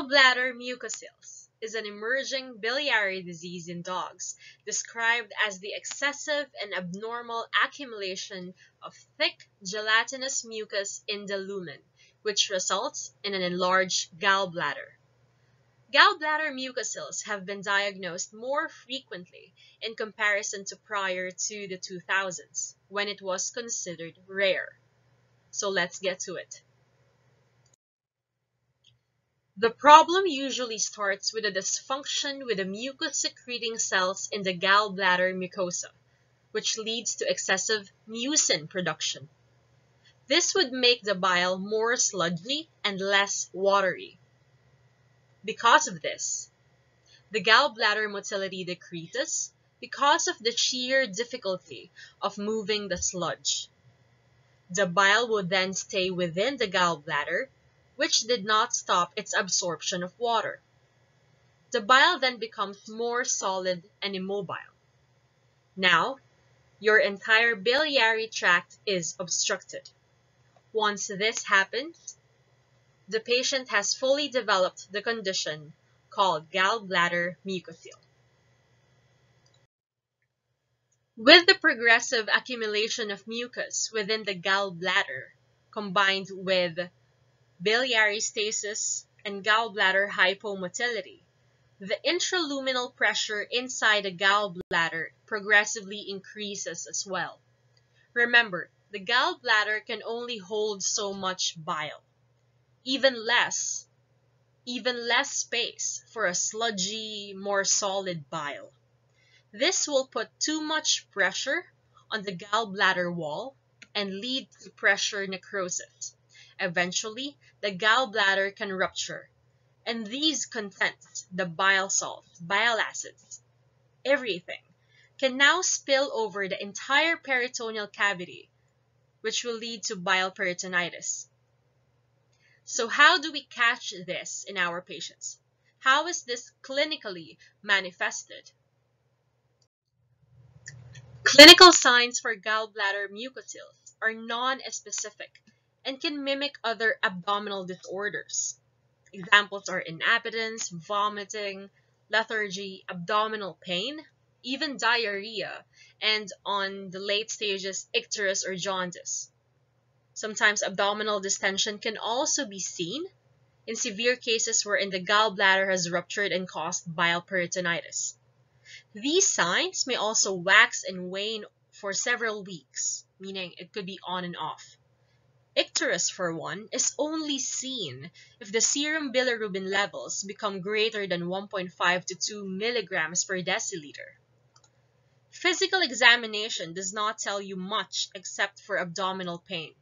Gallbladder mucositis is an emerging biliary disease in dogs, described as the excessive and abnormal accumulation of thick gelatinous mucus in the lumen, which results in an enlarged gallbladder. Gallbladder mucositis have been diagnosed more frequently in comparison to prior to the 2000s, when it was considered rare. So let's get to it. The problem usually starts with a dysfunction with the mucus-secreting cells in the gallbladder mucosa, which leads to excessive mucin production. This would make the bile more sludgy and less watery. Because of this, the gallbladder motility decreases because of the sheer difficulty of moving the sludge. The bile would then stay within the gallbladder, which did not stop its absorption of water. The bile then becomes more solid and immobile. Now, your entire biliary tract is obstructed. Once this happens, the patient has fully developed the condition called gallbladder mucocele. With the progressive accumulation of mucus within the gallbladder, combined with biliary stasis and gallbladder hypomotility, the intraluminal pressure inside the gallbladder progressively increases as well. Remember, the gallbladder can only hold so much bile, even less space for a sludgy, more solid bile. This will put too much pressure on the gallbladder wall and lead to pressure necrosis. Eventually, the gallbladder can rupture, and these contents, the bile salts, bile acids, everything, can now spill over the entire peritoneal cavity, which will lead to bile peritonitis. So how do we catch this in our patients? How is this clinically manifested? Clinical signs for gallbladder mucositis are non-specific and can mimic other abdominal disorders. Examples are inappetence, vomiting, lethargy, abdominal pain, even diarrhea, and on the late stages, icterus or jaundice. Sometimes abdominal distension can also be seen in severe cases wherein the gallbladder has ruptured and caused bile peritonitis. These signs may also wax and wane for several weeks, meaning it could be on and off. Icterus, for one, is only seen if the serum bilirubin levels become greater than 1.5 to 2 milligrams per deciliter. Physical examination does not tell you much except for abdominal pain.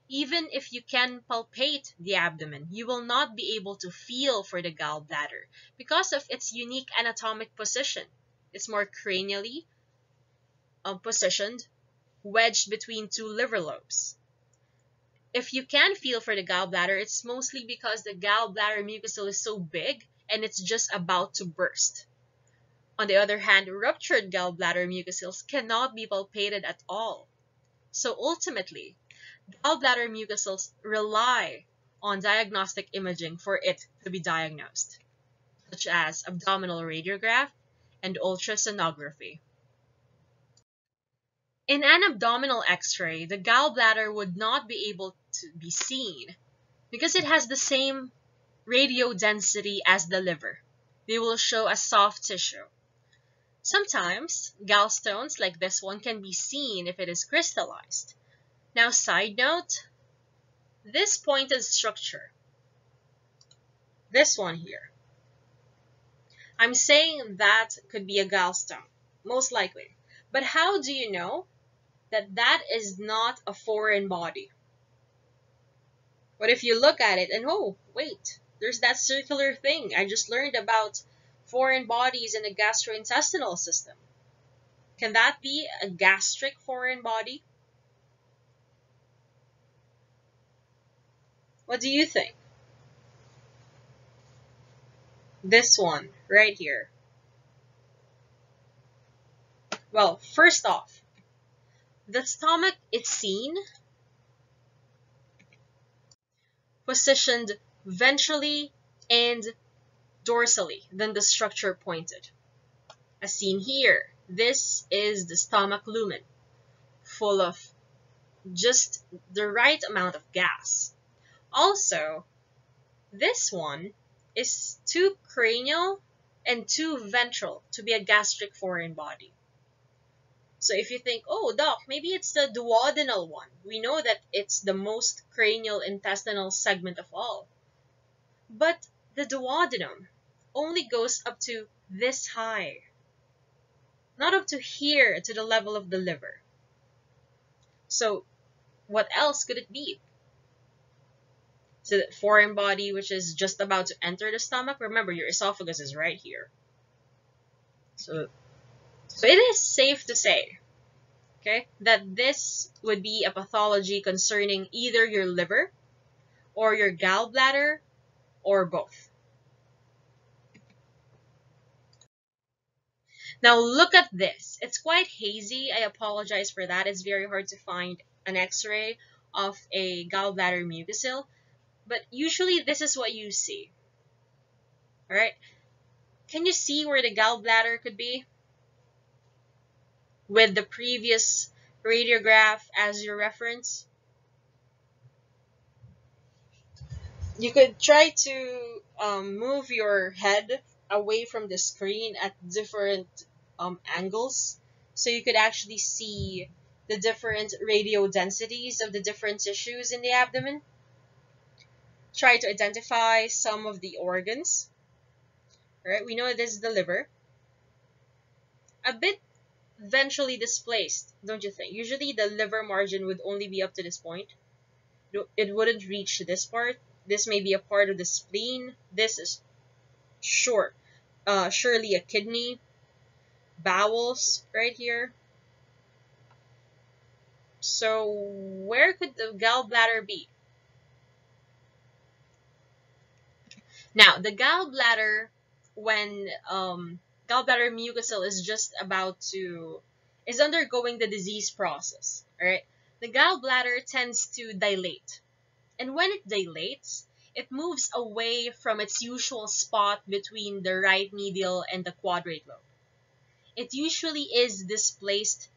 Even if you can palpate the abdomen, you will not be able to feel for the gallbladder because of its unique anatomic position. It's more cranially positioned, wedged between two liver lobes. If you can feel for the gallbladder, it's mostly because the gallbladder mucosole is so big and it's just about to burst. On the other hand, ruptured gallbladder mucoceles cannot be palpated at all. So ultimately, gallbladder mucoceles rely on diagnostic imaging for it to be diagnosed, such as abdominal radiograph and ultrasonography. In an abdominal X-ray, the gallbladder would not be able to be seen because it has the same radiodensity as the liver. They will show as soft tissue. Sometimes, gallstones like this one can be seen if it is crystallized. Now, side note, this pointed structure, this one here, I'm saying that could be a gallstone, most likely. But how do you know that that is not a foreign body? What if you look at it and, oh, wait, there's that circular thing. I just learned about foreign bodies in the gastrointestinal system. Can that be a gastric foreign body? What do you think? This one right here. Well, first off, the stomach is seen positioned ventrally and dorsally than the structure pointed. As seen here, this is the stomach lumen, full of just the right amount of gas. Also, this one is too cranial and too ventral to be a gastric foreign body. So if you think, oh, doc, maybe it's the duodenal one. We know that it's the most cranial intestinal segment of all. But the duodenum only goes up to this high, not up to here to the level of the liver. So what else could it be? So the foreign body, which is just about to enter the stomach. Remember, your esophagus is right here. So it is safe to say, okay, that this would be a pathology concerning either your liver or your gallbladder or both. Now look at this. It's quite hazy. I apologize for that. It's very hard to find an x-ray of a gallbladder mucocele, but usually this is what you see. All right? Can you see where the gallbladder could be with the previous radiograph as your reference? You could try to move your head away from the screen at different angles, so you could actually see the different radio densities of the different tissues in the abdomen. Try to identify some of the organs. All right, we know this is the liver. A bit ventrally displaced, don't you think? Usually the liver margin would only be up to this point. It wouldn't reach this part. This may be a part of the spleen. This is surely a kidney. Bowels right here. So where could the gallbladder be? Now, the gallbladder, when gallbladder mucocele is undergoing the disease process, all right? The gallbladder tends to dilate. And when it dilates, it moves away from its usual spot between the right medial and the quadrate lobe. It usually is displaced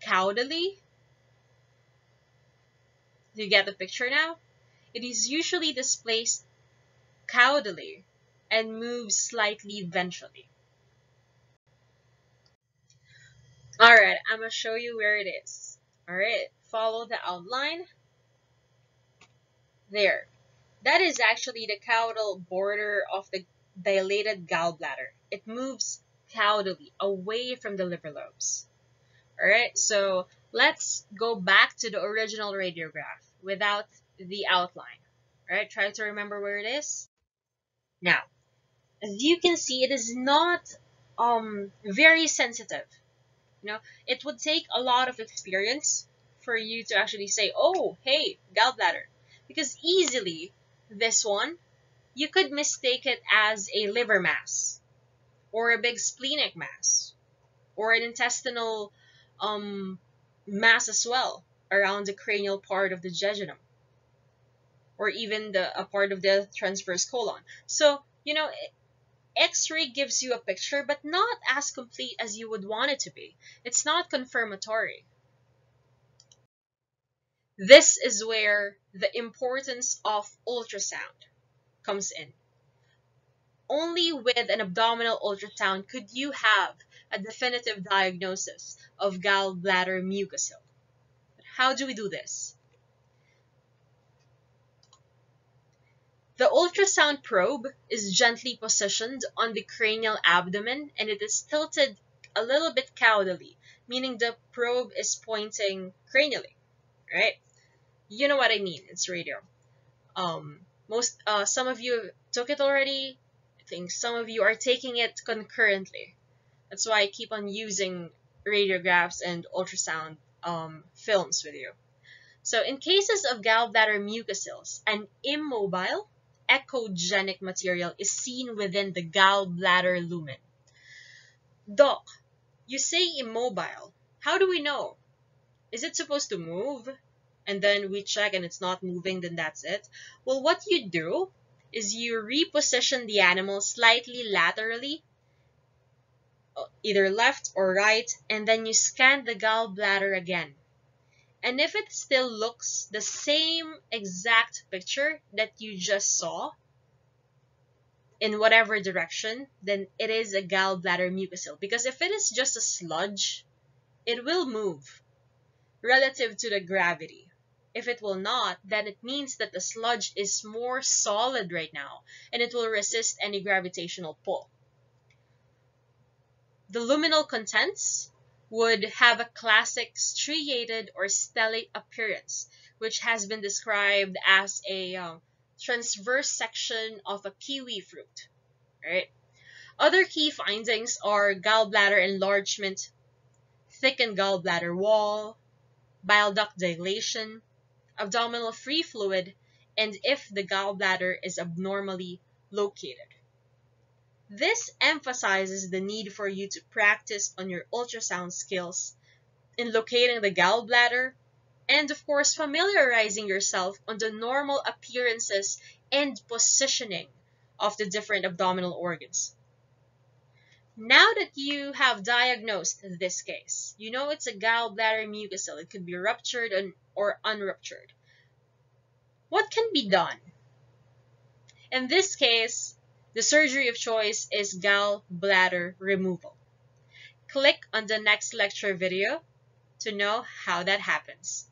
caudally. Do you get the picture now? It is usually displaced caudally and moves slightly ventrally. Alright, I'm going to show you where it is. Alright, follow the outline. There. That is actually the caudal border of the dilated gallbladder. It moves caudally away from the liver lobes. Alright, so let's go back to the original radiograph without the outline. Alright, try to remember where it is. Now, as you can see, it is not very sensitive. You know, it would take a lot of experience for you to actually say, oh, hey, gallbladder. Because easily, this one, you could mistake it as a liver mass, or a big splenic mass, or an intestinal mass as well, around the cranial part of the jejunum, or even a part of the transverse colon. So, you know, X-ray gives you a picture, but not as complete as you would want it to be. It's not confirmatory. This is where the importance of ultrasound comes in. Only with an abdominal ultrasound could you have a definitive diagnosis of gallbladder mucocele. But how do we do this? The ultrasound probe is gently positioned on the cranial abdomen, and it is tilted a little bit caudally, meaning the probe is pointing cranially, right? You know what I mean, it's radio. Some of you took it already. I think some of you are taking it concurrently. That's why I keep on using radiographs and ultrasound films with you. So in cases of gallbladder mucoceles, an immobile echogenic material is seen within the gallbladder lumen. Doc, you say immobile. How do we know? Is it supposed to move? And then we check and it's not moving, then that's it. Well, what you do is you reposition the animal slightly laterally, either left or right, and then you scan the gallbladder again. And if it still looks the same exact picture that you just saw, in whatever direction, then it is a gallbladder mucocele. Because if it is just a sludge, it will move relative to the gravity. If it will not, then it means that the sludge is more solid right now, and it will resist any gravitational pull. The luminal contents would have a classic striated or stellate appearance, which has been described as a transverse section of a kiwi fruit. Right? Other key findings are gallbladder enlargement, thickened gallbladder wall, bile duct dilation, abdominal free fluid, and if the gallbladder is abnormally located. This emphasizes the need for you to practice on your ultrasound skills in locating the gallbladder and, of course, familiarizing yourself on the normal appearances and positioning of the different abdominal organs. Now that you have diagnosed this case, you know it's a gallbladder mucocele. It could be ruptured or unruptured. What can be done? In this case, the surgery of choice is gallbladder removal. Click on the next lecture video to know how that happens.